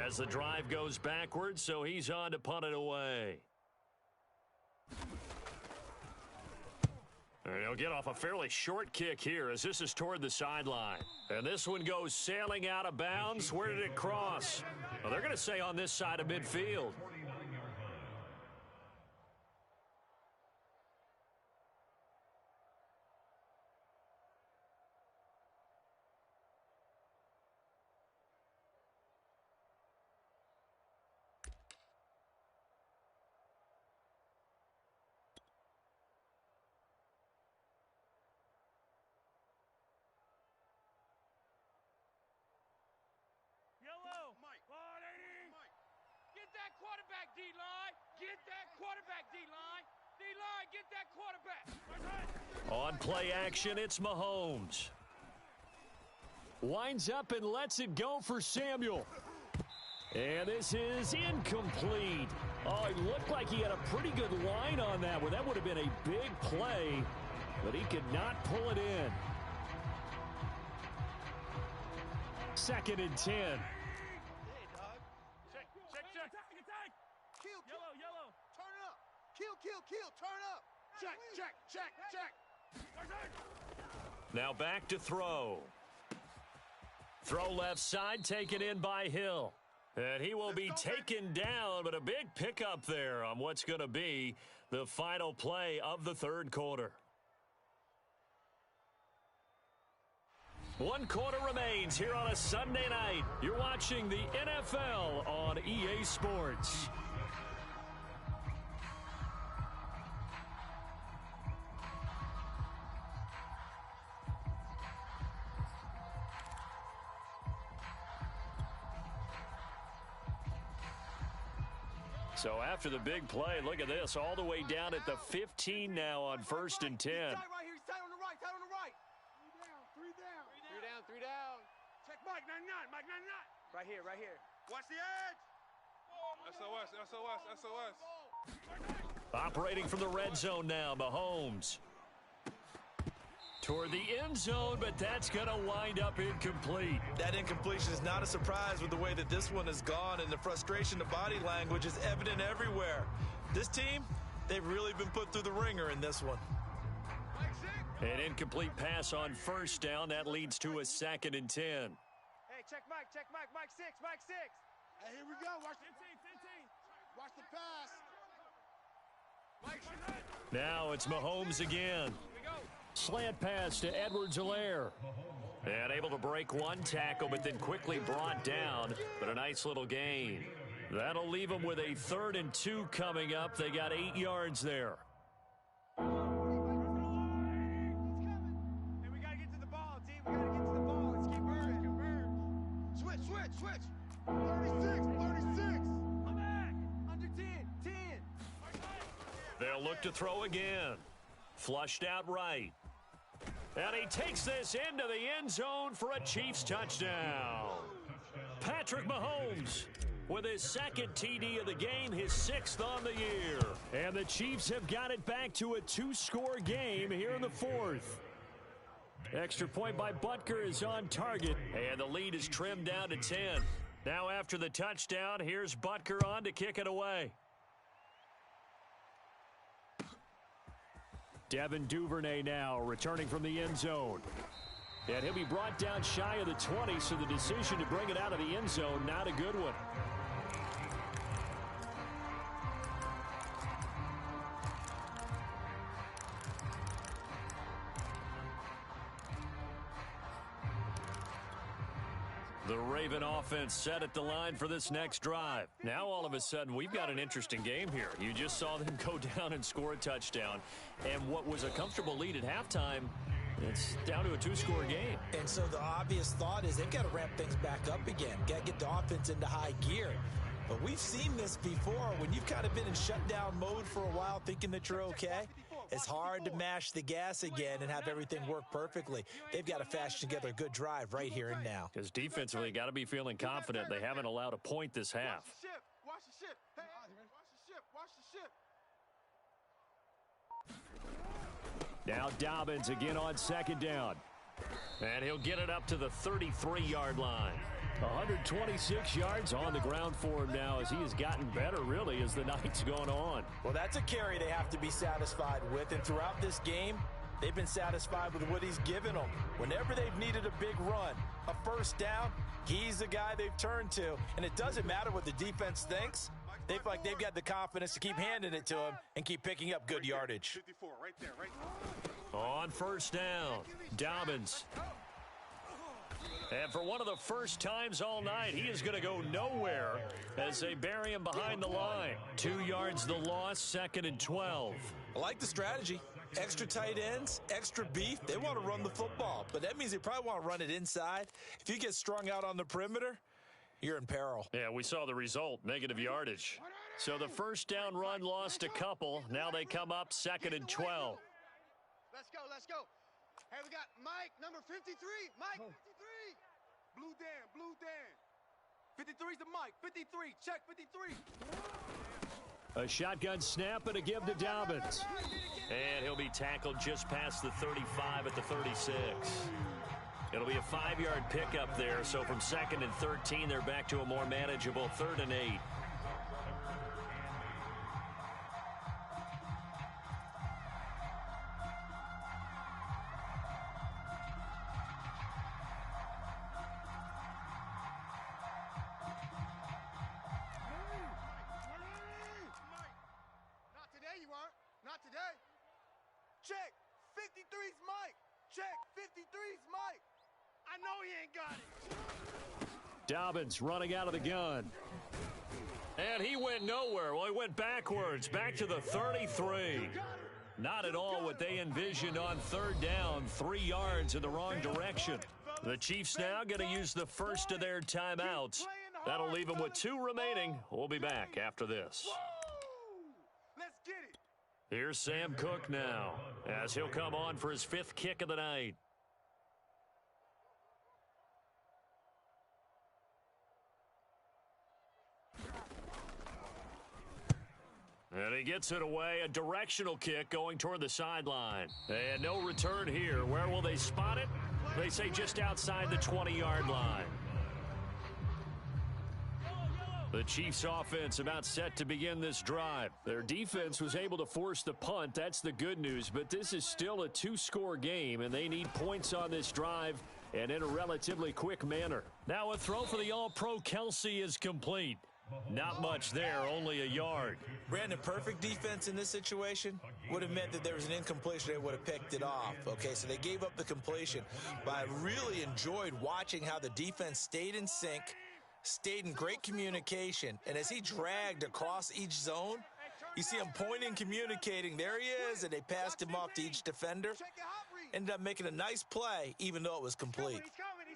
S2: as the drive goes backwards, so he's on to punt it away. And he'll get off a fairly short kick here as this is toward the sideline. And this one goes sailing out of bounds. Where did it cross? Well, they're going to say on this side of midfield.
S7: Get that quarterback, D-line. Get that quarterback, D-line. D-line, get that quarterback.
S2: On play action, it's Mahomes. Winds up and lets it go for Samuel. And this is incomplete. Oh, it looked like he had a pretty good line on that one. That would have been a big play, but he could not pull it in. 2nd and 10.
S5: Yellow. Turn it up. Kill. Turn up. Check.
S2: Now back to throw. Throw left side, taken in by Hill. And he will be taken down, but a big pickup there on what's going to be the final play of the 3rd quarter. 1 quarter remains here on a Sunday night. You're watching the NFL on EA Sports. So after the big play, look at this, all the way down at the 15 now on 1st and 10.
S5: He's tight right here. He's tight on the right. Tight on the right.
S7: Three down.
S5: Three down.
S4: Check Mike 99. Mike 99.
S5: Right here. Right here.
S4: Watch the edge. SOS, SOS, SOS.
S2: Operating from the red zone now, Mahomes. Toward the end zone, but that's going to wind up incomplete.
S3: That incompletion is not a surprise with the way that this one has gone, and the frustration, the body language is evident everywhere. This team, they've really been put through the ringer in this one.
S2: An incomplete pass on 1st down. That leads to a 2nd and 10.
S5: Hey, check Mike. Check Mike. Mike 6. Mike 6.
S4: Hey, here we go. Watch the 15. Watch the pass. Mike.
S2: Now it's Mahomes again. Slant pass to Edwards-Helaire. And able to break one tackle, but then quickly brought down. But a nice little gain. That'll leave them with a 3rd and 2 coming up. They got 8 yards there.
S5: Hey, we got to get to the ball, team. We got to get to the ball. Let's keep moving. Switch. 36. Come back. Under 10.
S2: They'll look to throw again. Flushed out right. And he takes this into the end zone for a Chiefs touchdown. Patrick Mahomes with his 2nd TD of the game, his 6th on the year. And the Chiefs have got it back to a 2-score game here in the 4th. Extra point by Butker is on target. And the lead is trimmed down to 10. Now after the touchdown, here's Butker on to kick it away. Devin Duvernay now returning from the end zone. And he'll be brought down shy of the 20, so the decision to bring it out of the end zone, not a good one. The Raven offense set at the line for this next drive. Now all of a sudden we've got an interesting game here. You just saw them go down and score a touchdown. And what was a comfortable lead at halftime, it's down to a 2-score game.
S3: And so the obvious thought is they've got to ramp things back up again. Got to get the offense into high gear. But we've seen this before. When you've kind of been in shutdown mode for a while thinking that you're okay, it's hard to mash the gas again and have everything work perfectly. They've got to fashion together a good drive right here and now.
S2: Because defensively, got to be feeling confident. They haven't allowed a point this half.
S5: Watch the ship. Hey, watch the ship.
S2: Now Dobbins again on 2nd down. And he'll get it up to the 33-yard line. 126 yards on the ground for him now as he has gotten better, really, as the night's gone on.
S3: Well, that's a carry they have to be satisfied with. And throughout this game, they've been satisfied with what he's given them. Whenever they've needed a big run, a 1st down, he's the guy they've turned to. And it doesn't matter what the defense thinks. They feel like they've got the confidence to keep handing it to him and keep picking up good yardage.
S4: 54, right there.
S2: On 1st down, Dobbins. And for one of the first times all night, he is going to go nowhere as they bury him behind the line. 2 yards the loss, 2nd and 12.
S3: I like the strategy. Extra tight ends, extra beef. They want to run the football, but that means they probably want to run it inside. If you get strung out on the perimeter, you're in peril.
S2: Yeah, we saw the result, negative yardage. So the 1st down run lost a couple. Now they come up 2nd and 12.
S5: Let's go. Hey, we got Mike, number 53. Mike, 53.
S4: Blue Dan.
S5: 53's the Mike. 53. Check 53.
S2: A shotgun snap and a give to Dobbins. And he'll be tackled just past the 35 at the 36. It'll be a 5-yard pickup there. So from 2nd and 13, they're back to a more manageable 3rd and 8.
S5: Not today. Check. 53's Mike. Check. 53's Mike. I know he ain't got it.
S2: Dobbins running out of the gun. And he went nowhere. Well, he went backwards, back to the 33. Not at all what they envisioned on third down, 3 yards in the wrong direction. The Chiefs now going to use the first of their timeouts. That'll leave them with 2 remaining. We'll be back after this.
S5: Let's get it.
S2: Here's Sam Cook now, as he'll come on for his 5th kick of the night. And he gets it away, a directional kick going toward the sideline. And no return here. Where will they spot it? They say just outside the 20-yard line. The Chiefs offense about set to begin this drive. Their defense was able to force the punt. That's the good news. But this is still a 2-score game, and they need points on this drive and in a relatively quick manner. Now a throw for the All-Pro Kelsey is complete. Not much there, only a yard.
S3: Brandon, perfect defense in this situation would have meant that there was an incompletion. They would have picked it off. Okay, so they gave up the completion. But I really enjoyed watching how the defense stayed in sync, stayed in great communication. And as he dragged across each zone, you see him pointing, communicating. There he is, and they passed him off to each defender. Ended up making a nice play, even though it was complete.
S5: He's coming.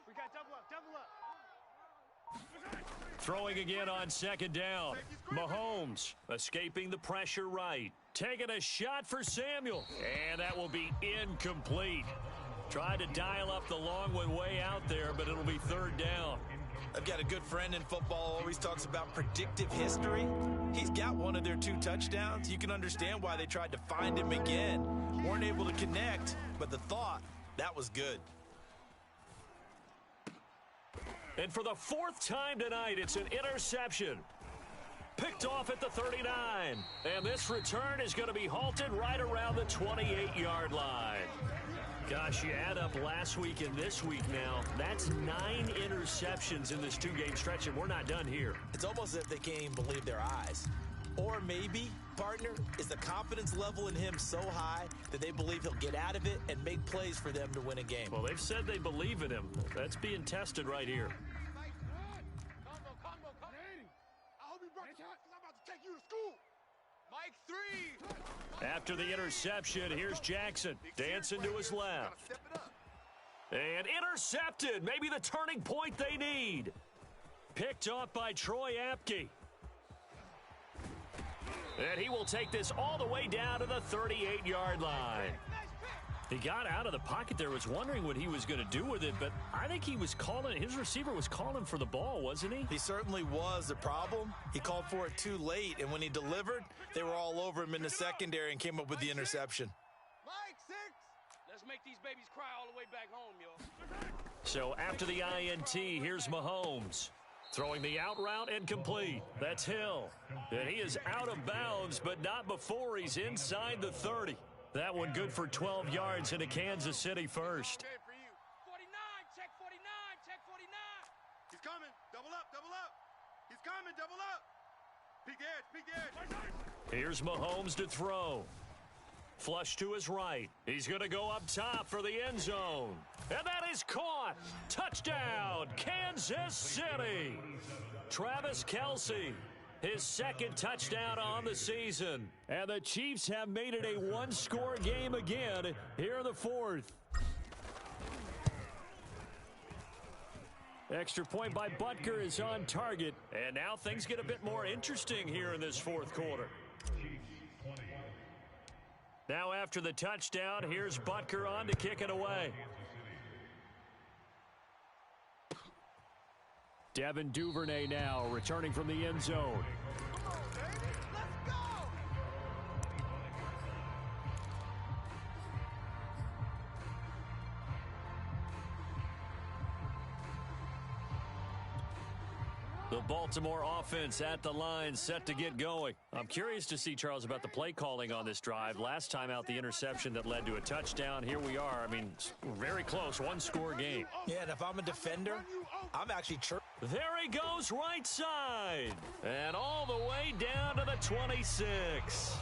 S5: We got double up.
S2: Throwing again on second down. Mahomes escaping the pressure right. Taking a shot for Samuel. And that will be incomplete. Tried to dial up the long one way out there, but it'll be third down.
S3: I've got a good friend in football, always talks about predictive history. He's got one of their 2 touchdowns. You can understand why they tried to find him again. Weren't able to connect, but the thought, that was good.
S2: And for the 4th time tonight, it's an interception. Picked off at the 39. And this return is going to be halted right around the 28-yard line. Gosh, you add up last week and this week now. That's 9 interceptions in this 2-game stretch, and we're not done here.
S3: It's almost as if they can't even believe their eyes. Or maybe, partner, is the confidence level in him so high that they believe he'll get out of it and make plays for them to win a game.
S2: Well, they've said they believe in him. That's being tested right here.
S4: I hope you brought your hat because I'm about to take you to school.
S5: Mike 3.
S2: After the interception, here's Jackson dancing to his left. And intercepted. Maybe the turning point they need. Picked off by Troy Apke. And he will take this all the way down to the 38-yard line. He got out of the pocket there, was wondering what he was going to do with it, but I think he was calling, his receiver was calling for the ball, wasn't he?
S3: He certainly was. The problem, he called for it too late, and when he delivered, they were all over him in the secondary and came up with the interception.
S5: Mike 6.
S7: Let's make these babies cry all the way back home, yo.
S2: So after the INT, here's Mahomes. Throwing the out route and complete. That's Hill. And he is out of bounds, but not before he's inside the 30. That one good for 12 yards into Kansas City first.
S7: 49, check 49, check 49.
S4: He's coming. Double up. He's coming. Double up. Peek edge.
S2: Here's Mahomes to throw. Flush to his right. He's going to go up top for the end zone. And that is caught. Touchdown, Kansas City. Travis Kelce, his 2nd touchdown on the season. And the Chiefs have made it a 1-score game again here in the 4th. Extra point by Butker is on target. And now things get a bit more interesting here in this 4th quarter. Now after the touchdown, here's Butker on to kick it away. Devin Duvernay now returning from the end zone. The Baltimore offense at the line, set to get going. I'm curious to see, Charles, about the play calling on this drive. Last time out, the interception that led to a touchdown. Here we are. I mean, very close, 1-score game.
S3: Yeah, and if I'm a defender, I'm actually
S2: There he goes right side. And all the way down to the 26.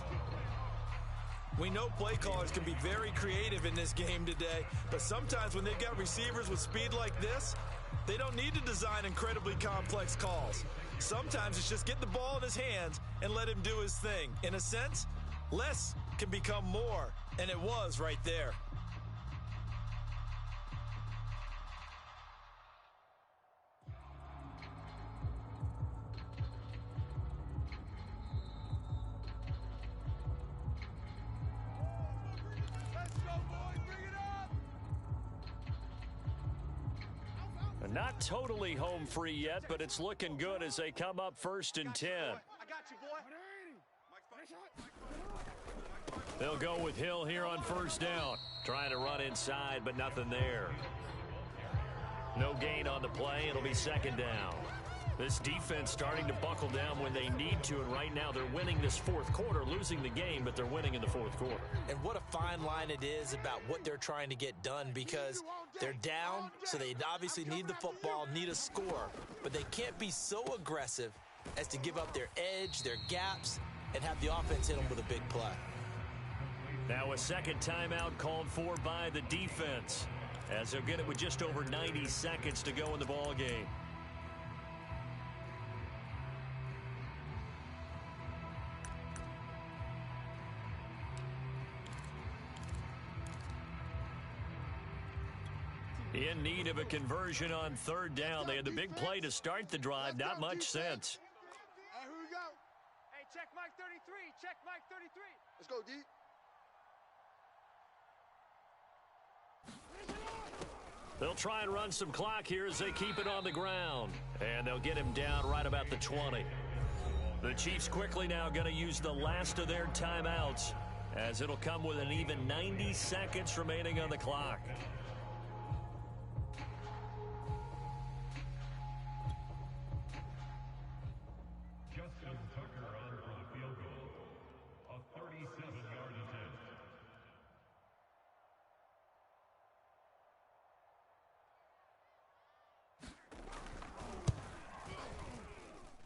S3: We know play callers can be very creative in this game today, but sometimes when they've got receivers with speed like this, they don't need to design incredibly complex calls. Sometimes it's just get the ball in his hands and let him do his thing. In a sense, less can become more, and it was right there.
S2: Not totally home free yet, but it's looking good as they come up 1st and 10.
S5: I got you, boy.
S2: They'll go with Hill here on 1st down. Trying to run inside, but nothing there. No gain on the play. It'll be 2nd down. This defense starting to buckle down when they need to, and right now they're winning this 4th quarter, losing the game, but they're winning in the 4th quarter.
S3: And what a fine line it is about what they're trying to get done, because they're down, so they obviously need the football, need a score, but they can't be so aggressive as to give up their edge, their gaps, and have the offense hit them with a big play.
S2: Now a 2nd timeout called for by the defense, as they'll get it with just over 90 seconds to go in the ball game. In need of a conversion on 3rd down. They had the big play to start the drive. Not much sense.
S5: Hey, here we go.
S7: Hey, check Mike 33. Check Mike 33.
S5: Let's go, D.
S2: They'll try and run some clock here as they keep it on the ground. And they'll get him down right about the 20. The Chiefs quickly now going to use the last of their timeouts, as it'll come with an even 90 seconds remaining on the clock.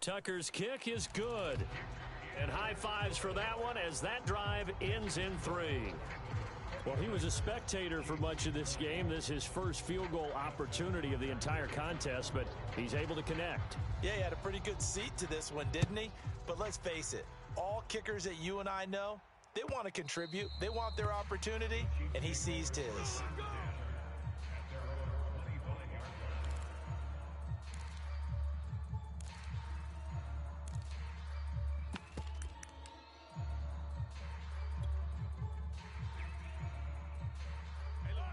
S2: Tucker's kick is good. And high fives for that one as that drive ends in 3. Well, he was a spectator for much of this game. This is his first field goal opportunity of the entire contest, but he's able to connect.
S3: Yeah, he had a pretty good seat to this one, didn't he? But let's face it, all kickers that you and I know, they want to contribute. They want their opportunity, and he seized his.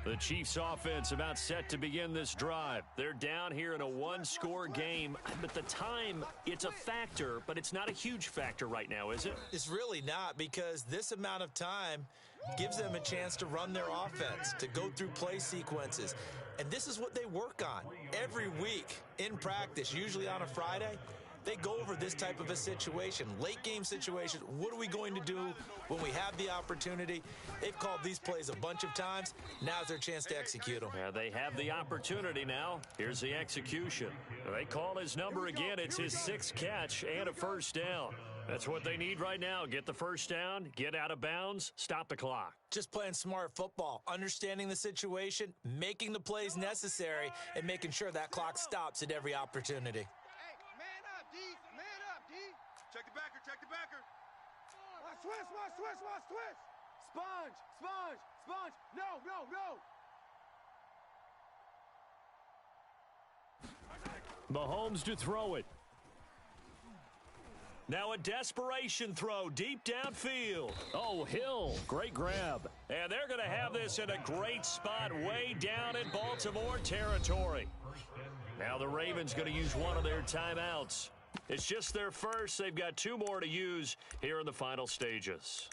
S2: The Chiefs offense about set to begin this drive. They're down here in a 1-score game, but the time, it's a factor, but it's not a huge factor right now, is it?
S3: It's really not, because this amount of time gives them a chance to run their offense, to go through play sequences. And this is what they work on every week in practice, usually on a Friday. They go over this type of a situation, late game situation. What are we going to do when we have the opportunity? They've called these plays a bunch of times. Now's their chance to execute them.
S2: Yeah, they have the opportunity now. Here's the execution. They call his number again. It's his 6th catch and a 1st down. That's what they need right now. Get the 1st down, get out of bounds, stop the clock.
S3: Just playing smart football, understanding the situation, making the plays necessary, and making sure that clock stops at every opportunity.
S4: Check the backer, check the backer.
S5: Watch twist, watch twist, watch twist. Sponge, sponge, sponge. No, no, no.
S2: Mahomes to throw it. Now a desperation throw deep downfield. Oh, Hill, great grab. And they're going to have this in a great spot way down in Baltimore territory. Now the Ravens going to use one of their timeouts. It's just their first. They've got 2 more to use here in the final stages.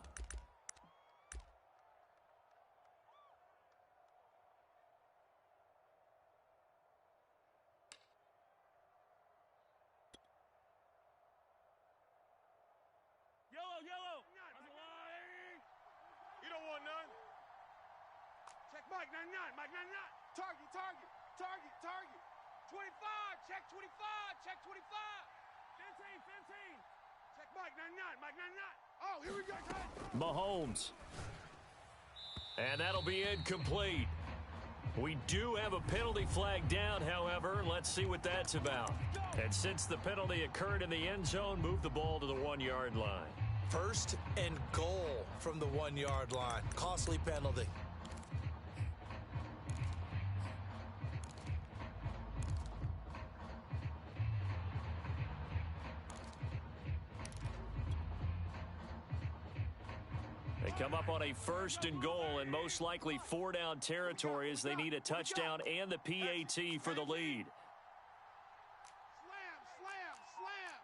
S7: Yellow.
S4: You don't want none.
S7: Check Mike 99. Mike 99. Target. 25. Check 25. Check 25. 15. Check Mike 99. Mike 99.
S5: Oh, here we go, guys.
S2: Mahomes And that'll be incomplete. We do have a penalty flag down, however. Let's see what that's about. And since the penalty occurred in the end zone, move the ball to the 1-yard line.
S3: 1st and goal from the 1-yard line. Costly penalty.
S2: They come up on a 1st and goal and most likely 4-down territory as they need a touchdown and the PAT for the lead.
S5: Slam, slam, slam.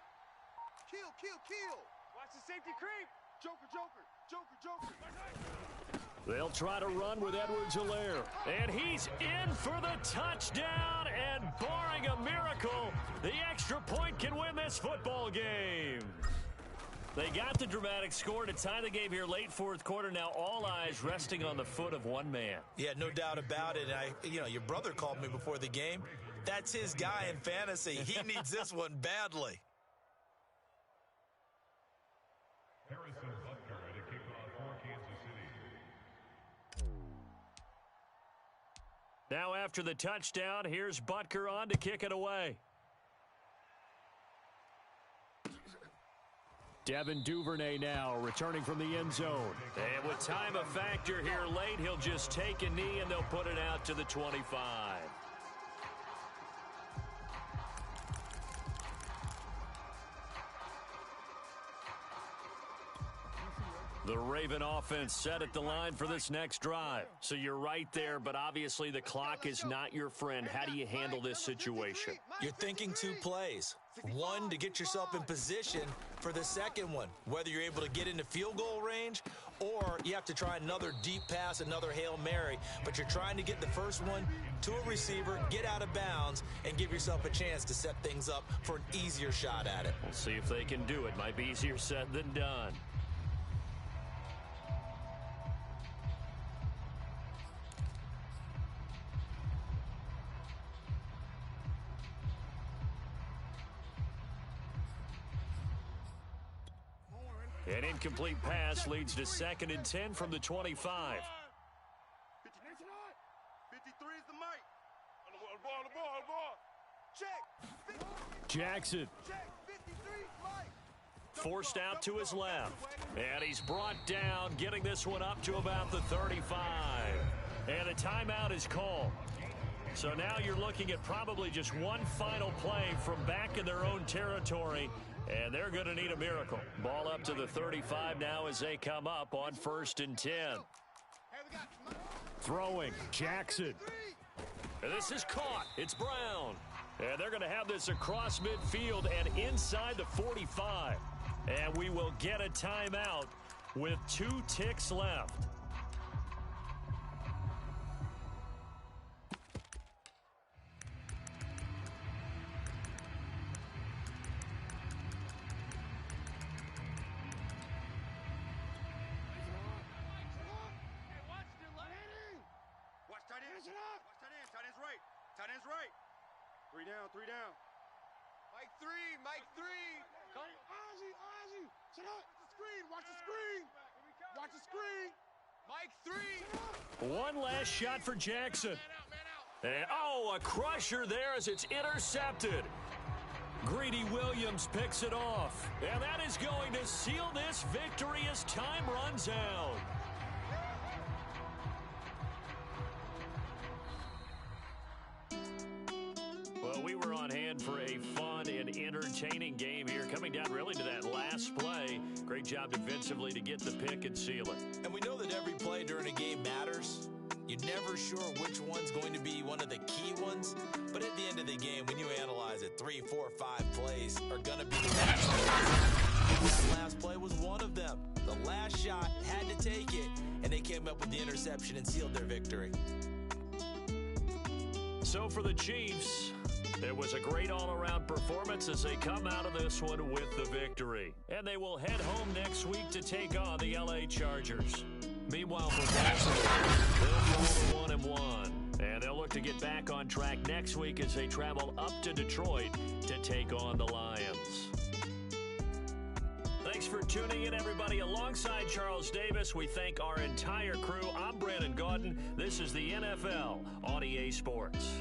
S5: Kill, kill, kill. Watch the safety creep. Joker, joker, joker, joker.
S2: They'll try to run with Edwards-Helaire. And he's in for the touchdown. And barring a miracle, the extra point can win this football game. They got the dramatic score to tie the game here late 4th quarter. Now all eyes resting on the foot of one man.
S3: Yeah, no doubt about it. Your brother called me before the game. That's his guy in fantasy. He needs this one badly.
S6: Harrison Butker at a kickoff for Kansas City.
S2: Now after the touchdown, here's Butker on to kick it away. Devin Duvernay now returning from the end zone. And with time a factor here late, he'll just take a knee and they'll put it out to the 25. The Raven offense set at the line for this next drive. So you're right there, but obviously the clock is not your friend. How do you handle this situation?
S3: You're thinking 2 plays. One, to get yourself in position for the second one, whether you're able to get into field goal range or you have to try another deep pass, another Hail Mary, but you're trying to get the first one to a receiver, get out of bounds, and give yourself a chance to set things up for an easier shot at it.
S2: We'll see if they can do it. Might be easier said than done. An incomplete pass leads to 2nd and 10 from the 25.
S4: 53 is the mic. The ball. Check.
S2: Jackson.
S5: Check. 53, Mike.
S2: Forced out to his left. And he's brought down, getting this one up to about the 35. And a timeout is called. So now you're looking at probably just one final play from back in their own territory. And they're going to need a miracle. Ball up to the 35 now as they come up on 1st and 10. Throwing, Jackson. And this is caught. It's Brown. And they're going to have this across midfield and inside the 45. And we will get a timeout with 2 ticks left.
S4: Tight end's right. 3 down. Mike 3. Ozzy. Sit up. Watch the screen. Mike 3.
S2: One last shot for Jackson. And, a crusher there as it's intercepted. Greedy Williams picks it off. And that is going to seal this victory as time runs out. Well, we were on hand for a fun and entertaining game here, coming down really to that last play. Great job defensively to get the pick and seal it.
S3: And we know that every play during a game matters. You're never sure which one's going to be one of the key ones. But at the end of the game, when you analyze it, 3, 4, 5 plays are going to be the best. That last play was one of them. The last shot had to take it, and they came up with the interception and sealed their victory.
S2: So for the Chiefs, it was a great all-around performance as they come out of this one with the victory. And they will head home next week to take on the LA Chargers. Meanwhile, for Jacksonville, they'll fall 1-1. And they'll look to get back on track next week as they travel up to Detroit to take on the Lions. Thanks for for tuning in, everybody. Alongside Charles Davis, we thank our entire crew. I'm Brandon Gaudin. This is the NFL on EA Sports.